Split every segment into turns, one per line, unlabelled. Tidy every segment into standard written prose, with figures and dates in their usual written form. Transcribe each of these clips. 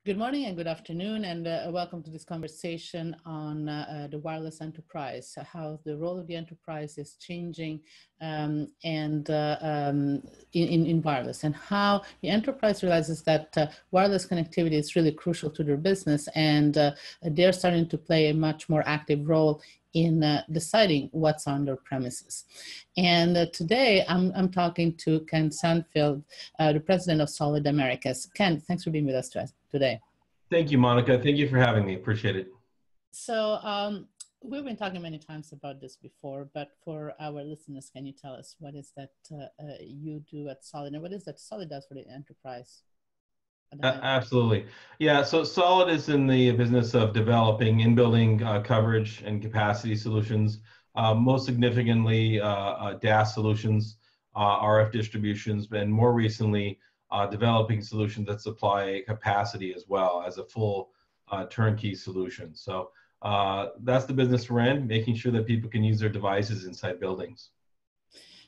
Good morning and good afternoon, and welcome to this conversation on the wireless enterprise, how the role of the enterprise is changing in wireless, and how the enterprise realizes that wireless connectivity is really crucial to their business, and they're starting to play a much more active role in deciding what's on their premises. And today I'm talking to Ken Sandfield, the president of Solid Americas. Ken, thanks for being with us today.
Thank you, Monica. Thank you for having me. Appreciate it.
So we've been talking many times about this before, but for our listeners, can you tell us what is that you do at Solid, and what is that Solid does for the enterprise?
Absolutely. Yeah, so Solid is in the business of developing in-building coverage and capacity solutions, most significantly DAS solutions, RF distributions, and more recently, developing solutions that supply capacity as well as a full turnkey solution. So that's the business we're in, making sure that people can use their devices inside buildings.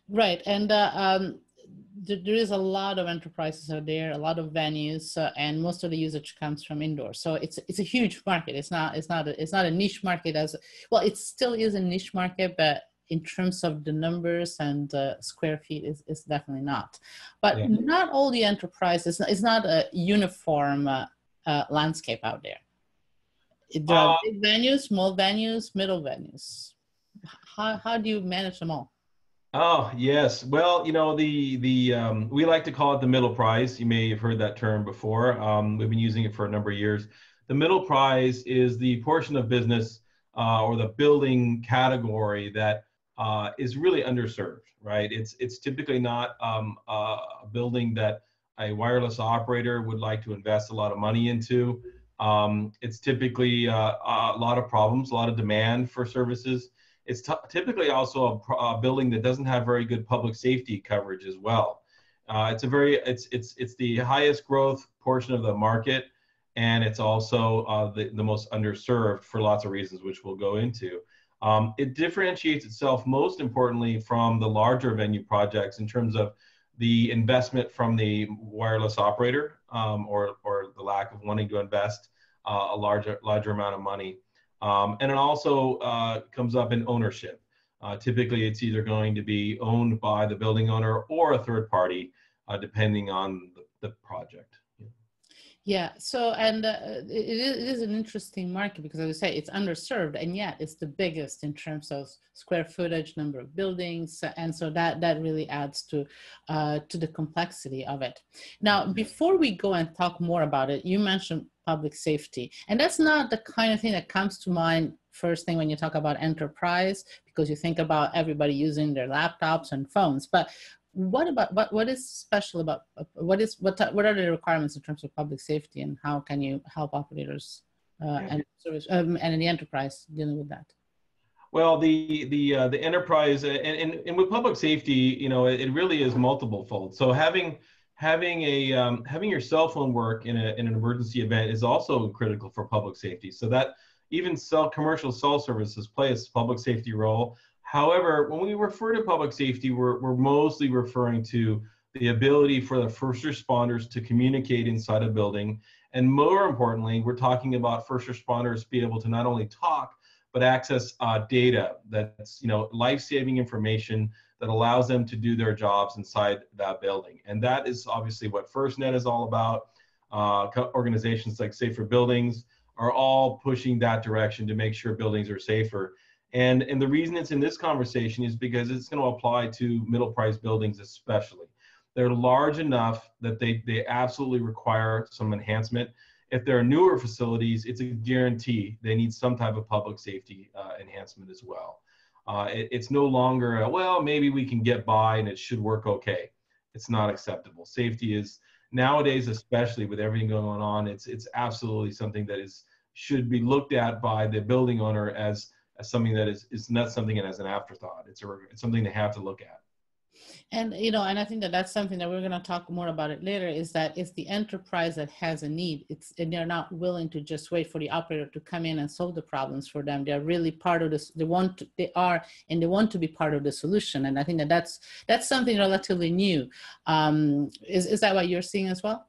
Right, and there is a lot of enterprises out there, a lot of venues, and most of the usage comes from indoors. So it's a huge market. It's not a niche market as well. It still is a niche market, but in terms of the numbers and square feet is definitely not. But yeah, not all the enterprises. It's not a uniform landscape out there. There are big venues, small venues, middle venues. How do you manage them all?
Oh, yes. Well, you know, we like to call it the middle price. You may have heard that term before. We've been using it for a number of years. The middle price is the portion of business or the building category that is really underserved, right? It's typically not a building that a wireless operator would like to invest a lot of money into. It's typically a lot of problems, a lot of demand for services. It's typically also a building that doesn't have very good public safety coverage as well. It's the highest growth portion of the market, and it's also the most underserved for lots of reasons, which we'll go into. It differentiates itself most importantly from the larger venue projects in terms of the investment from the wireless operator or the lack of wanting to invest a larger amount of money. And it also comes up in ownership. Typically, it's either going to be owned by the building owner or a third party, depending on the project.
Yeah, so and it is an interesting market because, as I say, it's underserved, and yet it's the biggest in terms of square footage, number of buildings, and so that really adds to the complexity of it. Now, before we go and talk more about it, you mentioned public safety, and that's not the kind of thing that comes to mind first thing when you talk about enterprise, because you think about everybody using their laptops and phones, but what is special about what are the requirements in terms of public safety, and how can you help operators and service and in the enterprise dealing with that?
Well, the enterprise and with public safety, you know, it really is multiple fold. So having your cell phone work in an emergency event is also critical for public safety. So that even commercial cell services play a public safety role. However, when we refer to public safety, we're mostly referring to the ability for the first responders to communicate inside a building. And more importantly, we're talking about first responders be able to not only talk, but access data that's, you know, life-saving information that allows them to do their jobs inside that building. And that is obviously what FirstNet is all about. Organizations like Safer Buildings are all pushing that direction to make sure buildings are safer. And the reason it's in this conversation is because it's going to apply to middle price buildings especially. They're large enough that they absolutely require some enhancement. If there are newer facilities, it's a guarantee they need some type of public safety enhancement as well. It's no longer, well, maybe we can get by and it should work okay. It's not acceptable. Safety is, nowadays, especially with everything going on, it's absolutely something that should be looked at by the building owner as something that is not something as an afterthought. It's something they have to look at.
And, you know, and I think that's something that we're going to talk more about it later, is that it's the enterprise that has a need. And they're not willing to just wait for the operator to come in and solve the problems for them. They're really part of this. They want to be part of the solution. And I think that's something relatively new. Is that what you're seeing as well?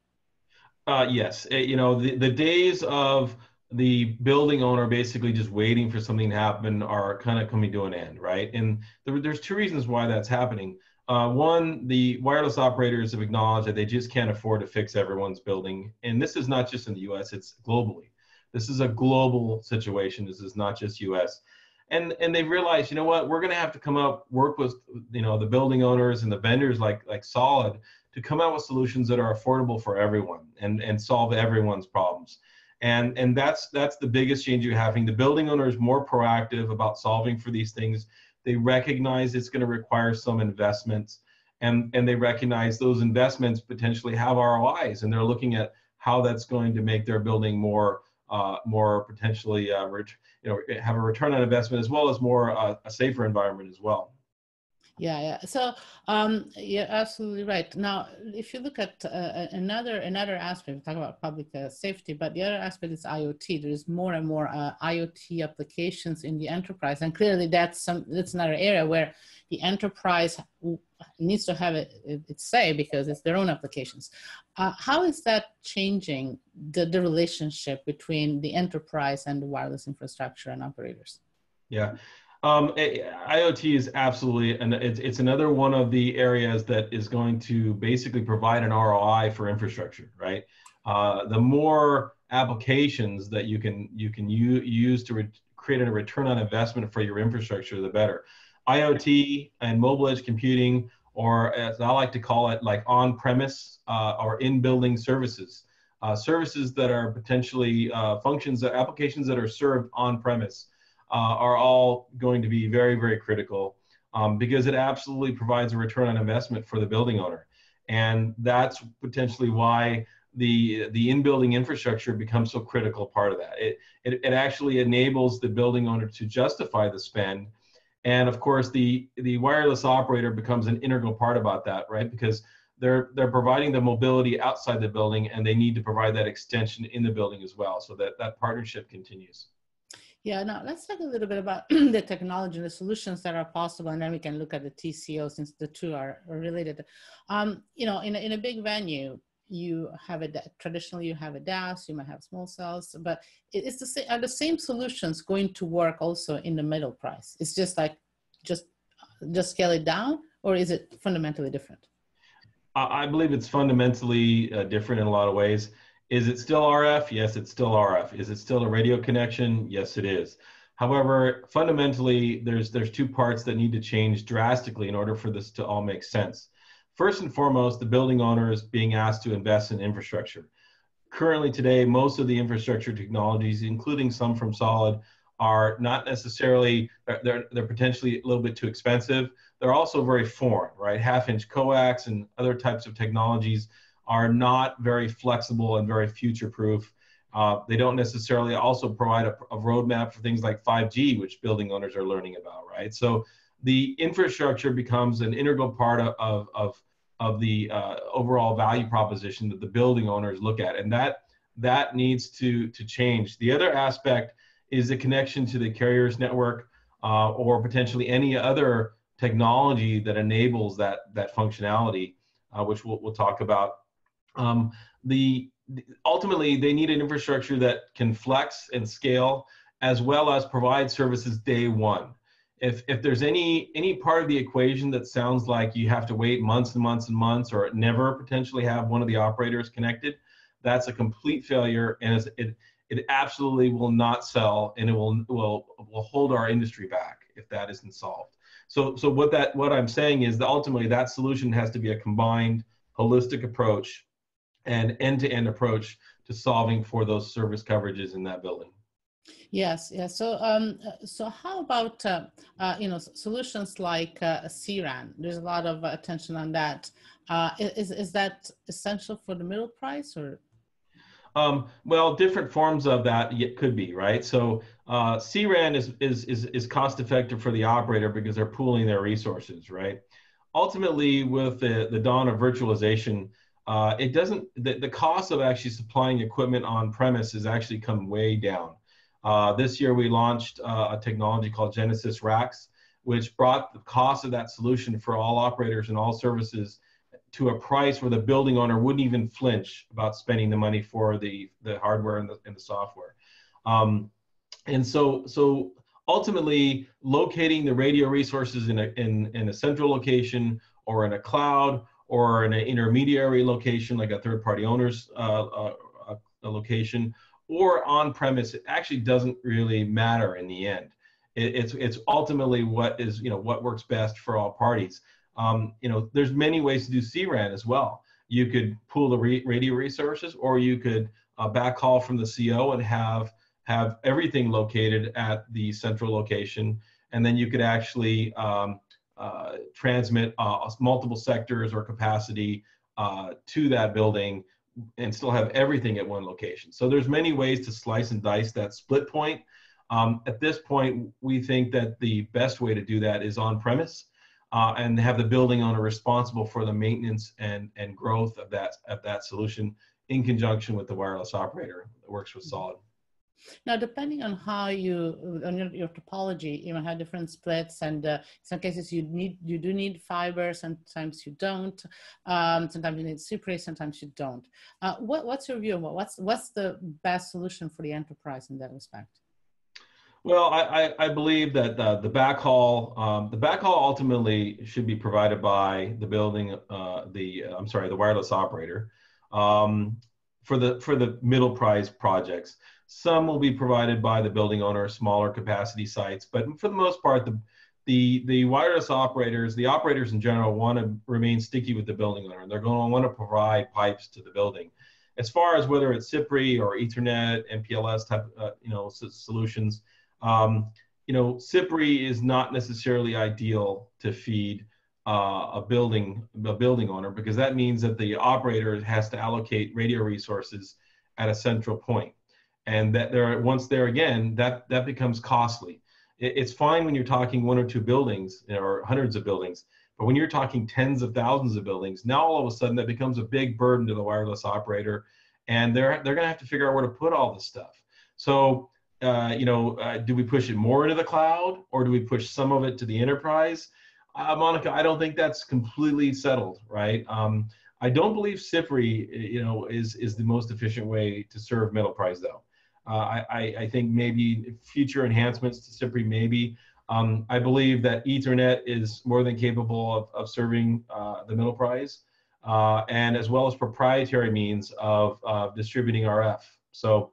Yes. You know, the days of the building owner basically just waiting for something to happen are kind of coming to an end, right? And there's two reasons why that's happening. One, the wireless operators have acknowledged that they just can't afford to fix everyone's building. And this is not just in the US, it's globally. This is a global situation. This is not just US. And they've realized, you know what, we're going to have to come up, work with, you know, the building owners and the vendors like Solid to come out with solutions that are affordable for everyone and solve everyone's problems. And that's the biggest change you're having. The building owner is more proactive about solving for these things. They recognize it's going to require some investments, and they recognize those investments potentially have ROIs, and they're looking at how that's going to make their building more potentially you know, have a return on investment, as well as more a safer environment as well.
Yeah, yeah. So you're absolutely right. Now, if you look at another aspect, we talk about public safety, but the other aspect is IoT. There is more and more IoT applications in the enterprise, and clearly that's another area where the enterprise needs to have its say because it's their own applications. How is that changing the relationship between the enterprise and the wireless infrastructure and operators?
Yeah. IoT is absolutely, and it's another one of the areas that is going to basically provide an ROI for infrastructure, right? The more applications that you can use to create a return on investment for your infrastructure, the better. IoT and mobile edge computing, or as I like to call it, like on-premise or in-building services, services that are potentially functions, applications that are served on-premise. Are all going to be very, very critical because it absolutely provides a return on investment for the building owner. And that's potentially why the in-building infrastructure becomes so critical part of that. It actually enables the building owner to justify the spend. And of course, the wireless operator becomes an integral part about that, right? Because they're providing the mobility outside the building, and they need to provide that extension in the building as well, so that partnership continues.
Yeah, now let's talk a little bit about the technology and the solutions that are possible, and then we can look at the TCO since the two are related. You know, in a big venue, you have traditionally you have a DAS, you might have small cells, but it's the same. Are the same solutions going to work also in the middle price? It's just like just scale it down, or is it fundamentally different?
I believe it's fundamentally different in a lot of ways. Is it still RF? Yes, it's still RF. Is it still a radio connection? Yes, it is. However, fundamentally, there's two parts that need to change drastically in order for this to all make sense. First and foremost, the building owner is being asked to invest in infrastructure. Currently today, most of the infrastructure technologies, including some from Solid, are not necessarily, they're potentially a little bit too expensive. They're also very foreign, right? Half-inch coax and other types of technologies are not very flexible and very future-proof. They don't necessarily also provide a roadmap for things like 5G, which building owners are learning about, right? So the infrastructure becomes an integral part of the overall value proposition that the building owners look at, and that needs to change. The other aspect is the connection to the carrier's network or potentially any other technology that enables that functionality, which we'll talk about. Ultimately, they need an infrastructure that can flex and scale, as well as provide services day one. If there's any part of the equation that sounds like you have to wait months and months and months, or never potentially have one of the operators connected, that's a complete failure, and it absolutely will not sell, and it will hold our industry back if that isn't solved. So what I'm saying is that ultimately that solution has to be a combined, holistic approach and end-to-end approach to solving for those service coverages in that building.
Yes, yes. So how about you know, solutions like CRAN? There's a lot of attention on that. Is that essential for the middle price, or?
Well, different forms of that could be, right? So CRAN is cost effective for the operator because they're pooling their resources, right? Ultimately, with the dawn of virtualization, it doesn't, the cost of actually supplying equipment on premise has actually come way down. This year we launched a technology called Genesis Racks, which brought the cost of that solution for all operators and all services to a price where the building owner wouldn't even flinch about spending the money for the hardware and the software. And so ultimately, locating the radio resources in a central location, or in a cloud, or in an intermediary location like a third-party owner's a location, or on-premise, it actually doesn't really matter in the end. It's ultimately what is, what works best for all parties. There's many ways to do CRAN as well. You could pool the radio resources, or you could backhaul from the CO and have everything located at the central location, and then you could actually transmit multiple sectors or capacity to that building and still have everything at one location. So there's many ways to slice and dice that split point. At this point, we think that the best way to do that is on premise, and have the building owner responsible for the maintenance and growth of that solution in conjunction with the wireless operator that works with Solid.
Now, depending on how your topology, you have different splits, and in some cases you do need fiber, sometimes you don't. Sometimes you need CPRI, sometimes you don't. What's your view? What's the best solution for the enterprise in that respect?
Well, I believe that the backhaul ultimately should be provided by the the wireless operator for the middle price projects. Some will be provided by the building owner, smaller capacity sites, but for the most part, the wireless operators, the operators in general, want to remain sticky with the building owner, and they're going to want to provide pipes to the building. As far as whether it's CPRI or Ethernet, MPLS type, solutions, CPRI is not necessarily ideal to feed a building owner, because that means that the operator has to allocate radio resources at a central point. And that once there again, that becomes costly. It's fine when you're talking one or two buildings or hundreds of buildings, but when you're talking tens of thousands of buildings, now all of a sudden that becomes a big burden to the wireless operator, and they're going to have to figure out where to put all this stuff. So, do we push it more into the cloud, or do we push some of it to the enterprise? Monica, I don't think that's completely settled, right? I don't believe CPRI, is the most efficient way to serve middle price, though. I think maybe future enhancements to CPRI, maybe. I believe that Ethernet is more than capable of serving the middle price, and as well as proprietary means of distributing RF. So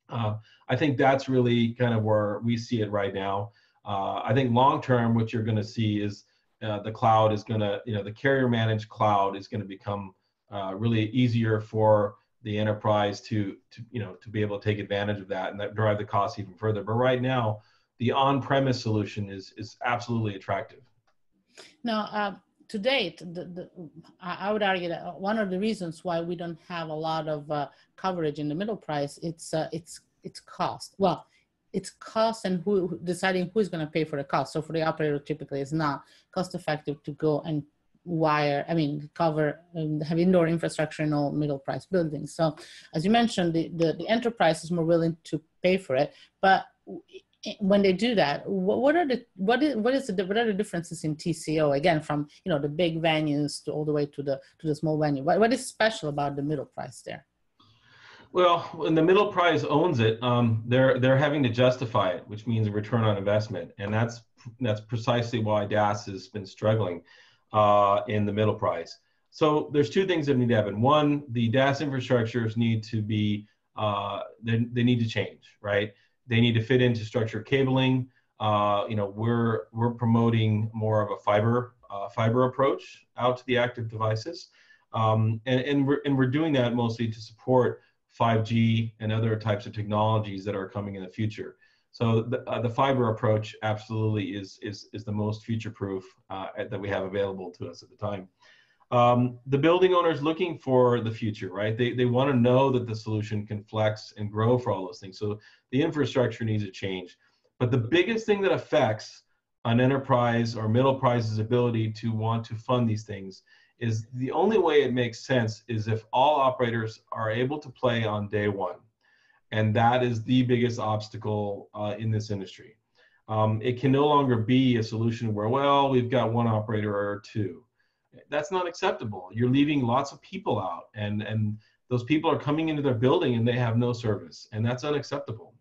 I think that's really kind of where we see it right now. I think long term, what you're going to see is the cloud is going to, the carrier managed cloud is going to become really easier for the enterprise to be able to take advantage of that and that drive the cost even further. But right now, the on-premise solution is absolutely attractive.
Now, to date, I would argue that one of the reasons why we don't have a lot of coverage in the middle price, it's cost. Well, it's cost and deciding who's going to pay for the cost. So for the operator, typically, it's not cost effective to go and cover have indoor infrastructure in all middle price buildings. So as you mentioned, the enterprise is more willing to pay for it. But when they do that, what are the differences in TCO, again, from the big venues to all the way to the small venue? What is special about the middle price there?
Well, when the middle price owns it, they're having to justify it, which means a return on investment, and that's precisely why DAS has been struggling in the middle price. So there's two things that need to happen. One, the DAS infrastructures need to be they need to change, right? They need to fit into structured cabling. We're promoting more of a fiber approach out to the active devices, and we're doing that mostly to support 5G and other types of technologies that are coming in the future. So the fiber approach absolutely is the most future-proof that we have available to us at the time. The building owner is looking for the future, right? They want to know that the solution can flex and grow for all those things. So the infrastructure needs to change. But the biggest thing that affects an enterprise or middle price's ability to want to fund these things is the only way it makes sense is if all operators are able to play on day one. And that is the biggest obstacle in this industry. It can no longer be a solution where, well, we've got one operator or two. That's not acceptable. You're leaving lots of people out, and those people are coming into their building and they have no service, and that's unacceptable.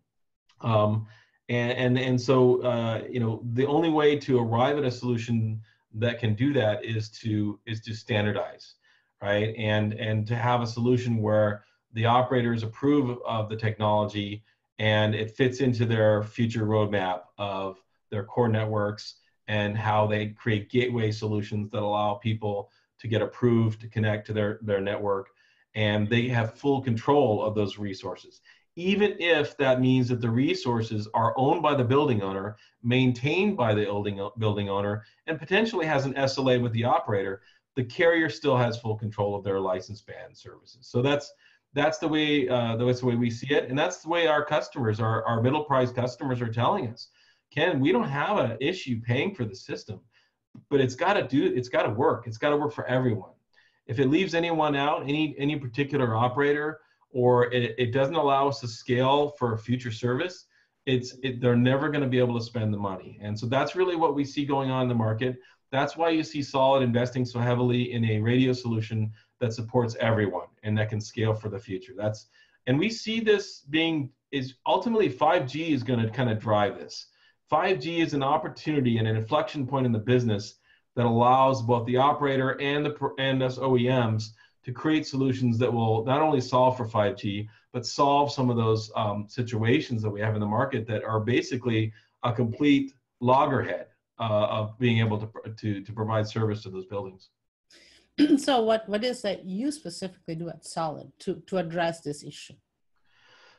So you know, the only way to arrive at a solution that can do that is to standardize, right? And to have a solution where the operators approve of the technology and it fits into their future roadmap of their core networks and how they create gateway solutions that allow people to get approved to connect to their network, and they have full control of those resources. Even if that means that the resources are owned by the building owner, maintained by the building owner, and potentially has an SLA with the operator, the carrier still has full control of their license band services. So that's the way we see it, and that's the way our customers, our middle price customers, are telling us. Ken, we don't have an issue paying for the system, but it's got to work. It's got to work for everyone. If it leaves anyone out, any particular operator, or it doesn't allow us to scale for a future service, they're never going to be able to spend the money. And so that's really what we see going on in the market. That's why you see Solid investing so heavily in a radio solution that supports everyone and that can scale for the future. And we see this is ultimately 5G is going to kind of drive this. 5G is an opportunity and an inflection point in the business that allows both the operator and us OEMs to create solutions that will not only solve for 5G, but solve some of those situations that we have in the market that are basically a complete loggerhead of being able to provide service to those buildings.
So what is that you specifically do at Solid to address this issue?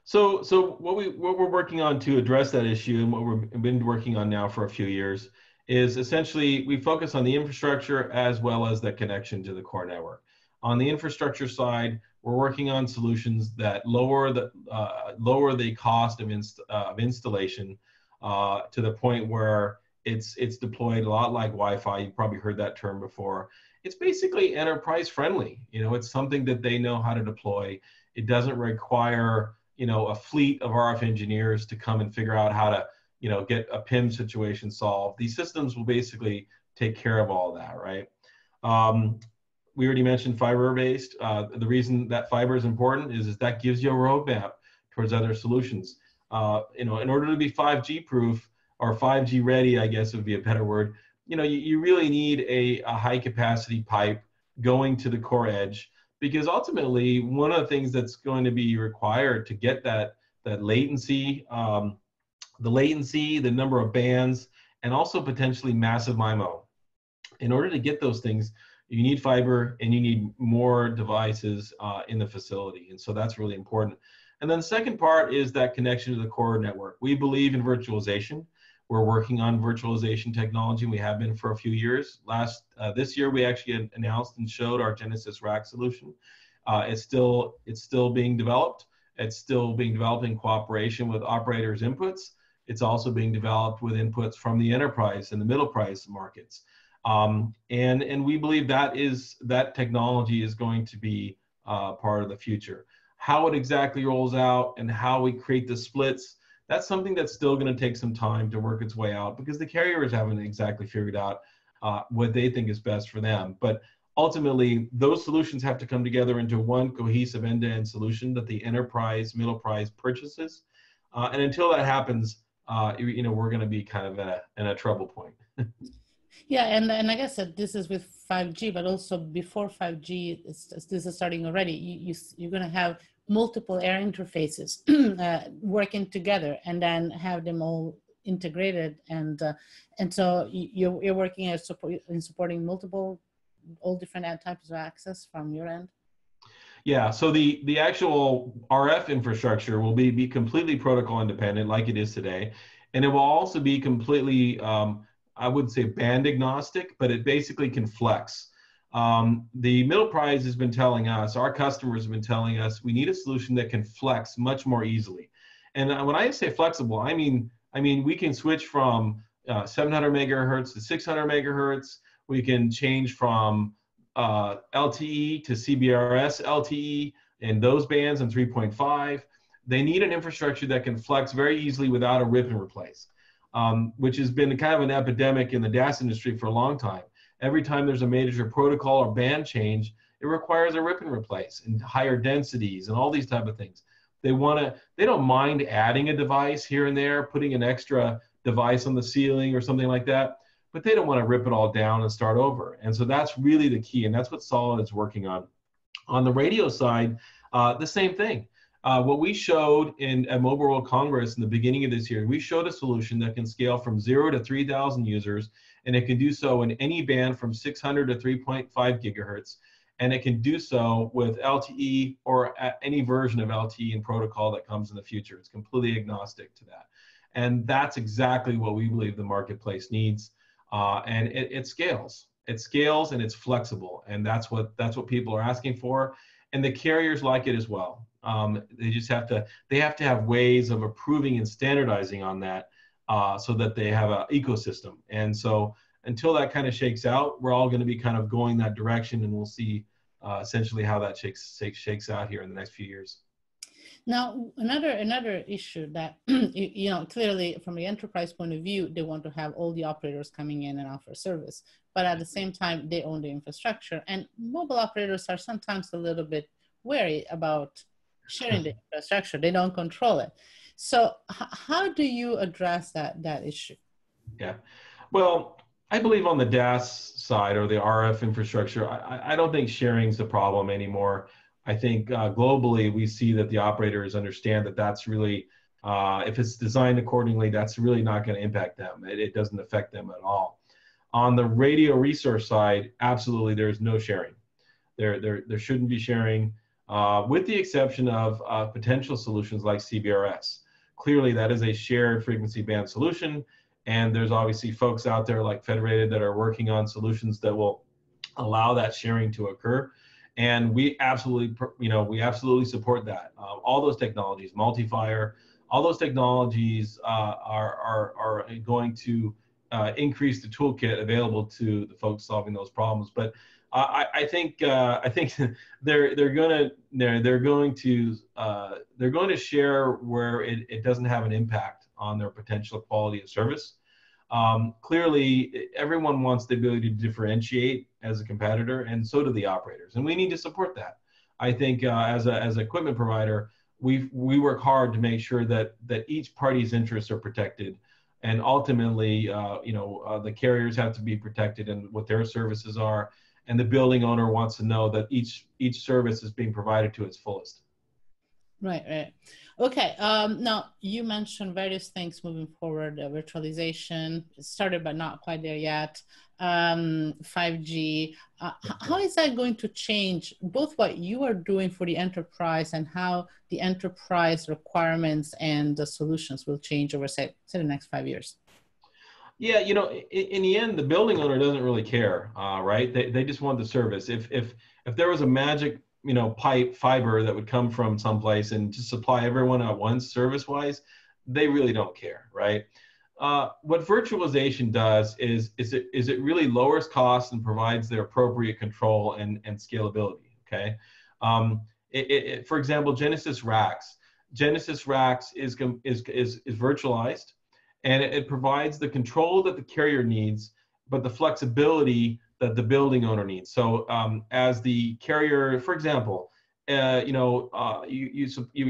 So what we're working on to address that issue, and what we've been working on now for a few years, is essentially we focus on the infrastructure as well as the connection to the core network. On the infrastructure side, we're working on solutions that lower the cost of installation to the point where it's deployed a lot like Wi-Fi. You've probably heard that term before. It's basically enterprise friendly. You know, it's something that they know how to deploy. It doesn't require, you know, a fleet of RF engineers to come and figure out how to, you know, get a PIM situation solved. These systems will basically take care of all that, right? We already mentioned fiber-based. The reason that fiber is important is that gives you a roadmap towards other solutions. You know, in order to be 5G proof or 5G ready, I guess would be a better word, you know, you really need a high capacity pipe going to the core edge, because ultimately one of the things that's going to be required to get that latency, the number of bands, and also potentially massive MIMO. In order to get those things, you need fiber and you need more devices in the facility. And so that's really important. And then the second part is that connection to the core network. We believe in virtualization. We're working on virtualization technology. We have been for a few years. This year, we actually announced and showed our Genesis Rack solution. It's still being developed. It's still being developed in cooperation with operators' inputs. It's also being developed with inputs from the enterprise and the middle price markets. And we believe that technology is going to be part of the future. How it exactly rolls out and how we create the splits, that's something that's still going to take some time to work its way out, because the carriers haven't exactly figured out what they think is best for them. But ultimately, those solutions have to come together into one cohesive end-to-end solution that the enterprise, middle price purchases. And until that happens, you know, we're going to be kind of in a trouble point.
Yeah, and I guess that this is with 5G, but also before 5G, this is starting already. You're going to have multiple air interfaces working together, and then have them all integrated. And so you're working in supporting all different types of access from your end.
Yeah, so the actual RF infrastructure will be completely protocol independent, like it is today, and it will also be completely I would say band agnostic, but it basically can flex. The middle price has been telling us, our customers have been telling us, we need a solution that can flex much more easily. And when I say flexible, I mean we can switch from 700 megahertz to 600 megahertz. We can change from LTE to CBRS LTE in those bands and 3.5. They need an infrastructure that can flex very easily without a rip and replace. Which has been kind of an epidemic in the DAS industry for a long time. every time there's a major protocol or band change, it requires a rip and replace and higher densities and all these type of things. They don't mind adding a device here and there, putting an extra device on the ceiling or something like that, but they don't want to rip it all down and start over. And so that's really the key, and that's what Solid is working on. On the radio side, the same thing. What we showed at Mobile World Congress in the beginning of this year, we showed a solution that can scale from 0 to 3,000 users, and it can do so in any band from 600 to 3.5 gigahertz. And it can do so with LTE or any version of LTE and protocol that comes in the future. It's completely agnostic to that. And that's exactly what we believe the marketplace needs. And it scales. It scales and it's flexible. And that's what people are asking for. And the carriers like it as well. They have to have ways of approving and standardizing on that so that they have an ecosystem. And so until that kind of shakes out, we're all going to be kind of going that direction, and we'll see essentially how that shakes out here in the next few years.
Now, another issue that, clearly from the enterprise point of view, they want to have all the operators coming in and offer service, but at the same time, they own the infrastructure, and mobile operators are sometimes a little bit wary about sharing the infrastructure. They don't control it. So how do you address that issue?
Yeah, well, I believe on the DAS side or the RF infrastructure, I don't think sharing is the problem anymore. I think globally we see that the operators understand that that's really, if it's designed accordingly, that's really not going to impact them. It doesn't affect them at all. On the radio resource side, absolutely there's no sharing. There shouldn't be sharing, with the exception of potential solutions like CBRS. Clearly that is a shared frequency band solution. And there's obviously folks out there like Federated that are working on solutions that will allow that sharing to occur. And we absolutely support that. All those technologies, MultiFire, all those technologies are going to increase the toolkit available to the folks solving those problems. But I think they're going to share where it doesn't have an impact on their potential quality of service. Clearly, everyone wants the ability to differentiate as a competitor, and so do the operators, and we need to support that. I think as an equipment provider, we work hard to make sure that each party's interests are protected, and ultimately, the carriers have to be protected and what their services are, and the building owner wants to know that each service is being provided to its fullest.
Right. Okay. Now, you mentioned various things moving forward, virtualization started, but not quite there yet. 5G. How is that going to change both what you are doing for the enterprise and how the enterprise requirements and the solutions will change over, say the next 5 years?
Yeah, in the end, the building owner doesn't really care, right? They just want the service. If there was a magic pipe fiber that would come from someplace and just supply everyone at once service-wise, they really don't care, right? What virtualization does is it really lowers costs and provides their appropriate control and scalability, okay? For example, Genesis Racks. Genesis Racks is virtualized, and it provides the control that the carrier needs, but the flexibility that the building owner needs. So as the carrier, for example, you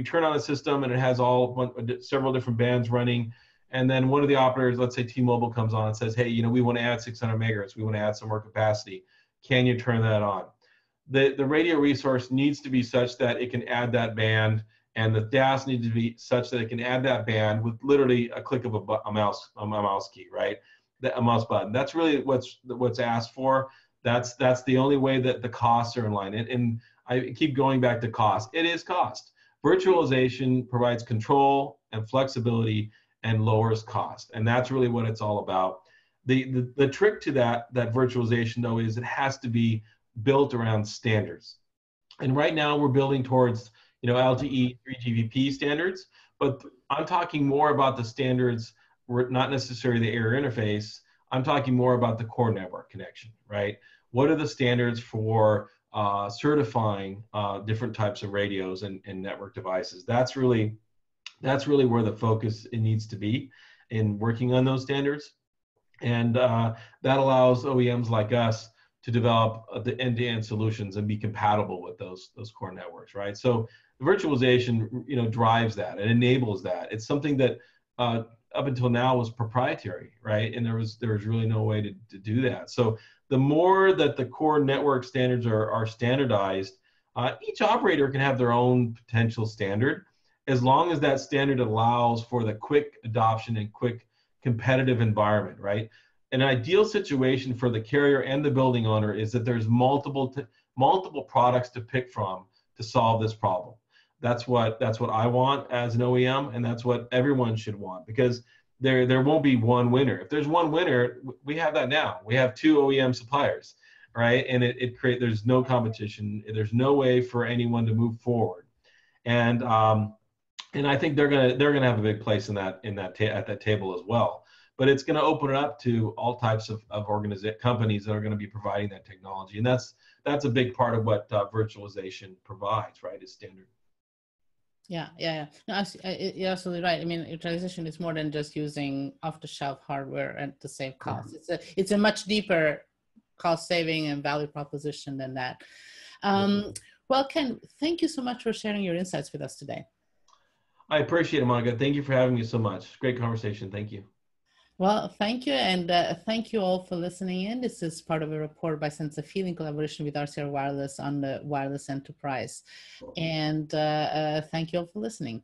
turn on a system and it has several different bands running, and then one of the operators, let's say T-Mobile, comes on and says, hey, we want to add 600 megahertz, we want to add some more capacity. Can you turn that on? The radio resource needs to be such that it can add that band, and the DAS needs to be such that it can add that band with literally a click of a mouse key, right? A mouse button. That's really what's asked for. That's the only way that the costs are in line. And I keep going back to cost. It is cost. Virtualization provides control and flexibility and lowers cost. And that's really what it's all about. The trick to that virtualization, though, is it has to be built around standards. And right now we're building towards LTE 3GPP standards, but I'm talking more about the standards, not necessarily the air interface. I'm talking more about the core network connection, right? What are the standards for certifying different types of radios and network devices? That's really where the focus needs to be in working on those standards. And that allows OEMs like us to develop the end-to-end solutions and be compatible with those core networks, right? So virtualization, drives that and enables that. It's something that up until now was proprietary, right? And there was really no way to do that. So the more that the core network standards are standardized, each operator can have their own potential standard, as long as that standard allows for the quick adoption and quick competitive environment, right? An ideal situation for the carrier and the building owner is that there's multiple products to pick from to solve this problem. That's what I want as an OEM, and that's what everyone should want, because there won't be one winner. If there's one winner, we have that now. We have two OEM suppliers, right? And there's no competition. There's no way for anyone to move forward. And I think they're gonna have a big place at that table as well. But it's going to open it up to all types of companies that are going to be providing that technology, and that's a big part of what virtualization provides, right? Is standard.
Yeah. No, you're absolutely right. I mean, virtualization is more than just using off-the-shelf hardware and to save costs. It's a much deeper cost saving and value proposition than that. Well, Ken, thank you so much for sharing your insights with us today.
I appreciate it, Monica. Thank you for having me so much. Great conversation. Thank you.
Well, thank you. And thank you all for listening in. This is part of a report by Sensafield in collaboration with RCR Wireless on the wireless enterprise. And thank you all for listening.